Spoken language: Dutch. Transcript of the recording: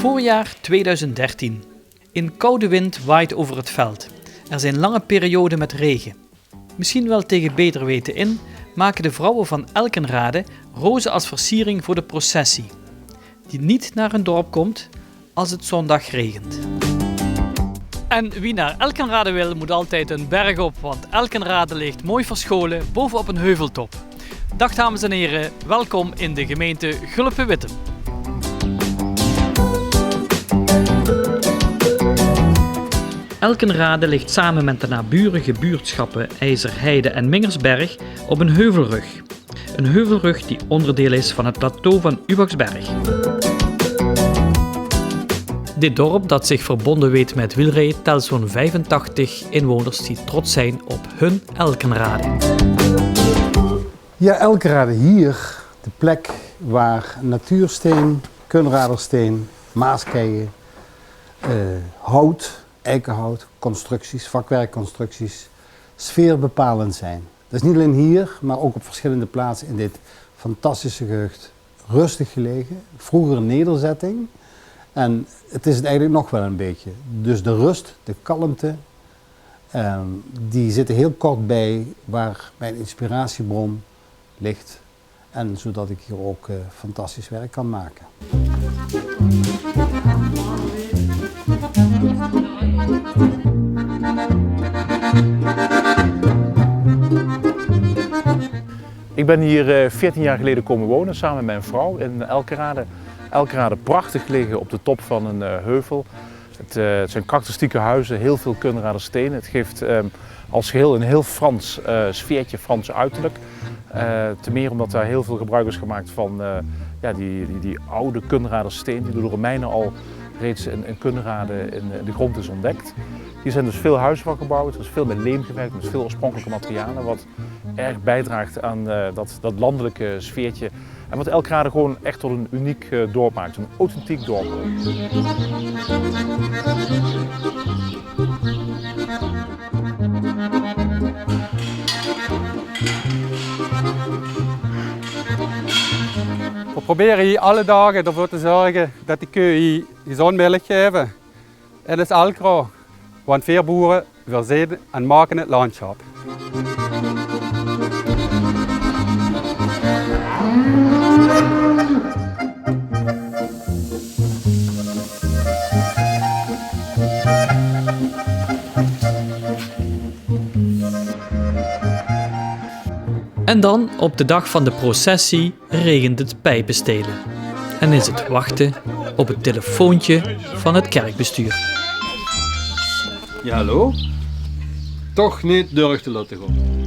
Voorjaar 2013. Een koude wind waait over het veld. Er zijn lange perioden met regen. Misschien wel tegen beter weten in, maken de vrouwen van Elkenrade rozen als versiering voor de processie, die niet naar hun dorp komt als het zondag regent. En wie naar Elkenrade wil, moet altijd een berg op, want Elkenrade ligt mooi verscholen bovenop een heuveltop. Dag dames en heren, welkom in de gemeente Gulpe-Wittem. Elkenrade ligt samen met de naburige buurtschappen IJzerheide en Mingersberg op een heuvelrug. Een heuvelrug die onderdeel is van het plateau van Ubaxberg. Dit dorp, dat zich verbonden weet met wielrijden, telt zo'n 85 inwoners die trots zijn op hun Elkenrade. Ja, Elkenrade hier, de plek waar natuursteen, kunradersteen, maaskeien, hout, eikenhout, constructies, vakwerkconstructies, sfeerbepalend zijn. Dat is niet alleen hier, maar ook op verschillende plaatsen in dit fantastische gehucht. Rustig gelegen, vroeger een nederzetting en het is het eigenlijk nog wel een beetje. Dus de rust, de kalmte, die zitten heel kort bij waar mijn inspiratiebron ligt. En zodat ik hier ook fantastisch werk kan maken. Ik ben hier 14 jaar geleden komen wonen samen met mijn vrouw in Elkenrade. Elkenrade prachtig liggen op de top van een heuvel. Het zijn karakteristieke huizen, heel veel kunradersteen. Het geeft als geheel een heel Frans sfeertje, Frans uiterlijk. Ten meer omdat daar heel veel gebruik is gemaakt van die oude kunradersteen die door de Romeinen al reeds in Kunrade in de grond is ontdekt. Hier zijn dus veel huizen van gebouwd, er is veel met leem gewerkt, met veel oorspronkelijke materialen, wat erg bijdraagt aan dat landelijke sfeertje. En wat Elkenrade gewoon echt tot een uniek dorp maakt, een authentiek dorp. We proberen hier alle dagen ervoor te zorgen dat die koeien hier gezond melk geven. En dat is Elkenrade, want veerboeren voorzien en maken het landschap. En dan, op de dag van de processie, regent het pijpenstelen. En is het wachten op het telefoontje van het kerkbestuur. Ja, hallo? Toch niet durf te laten gaan.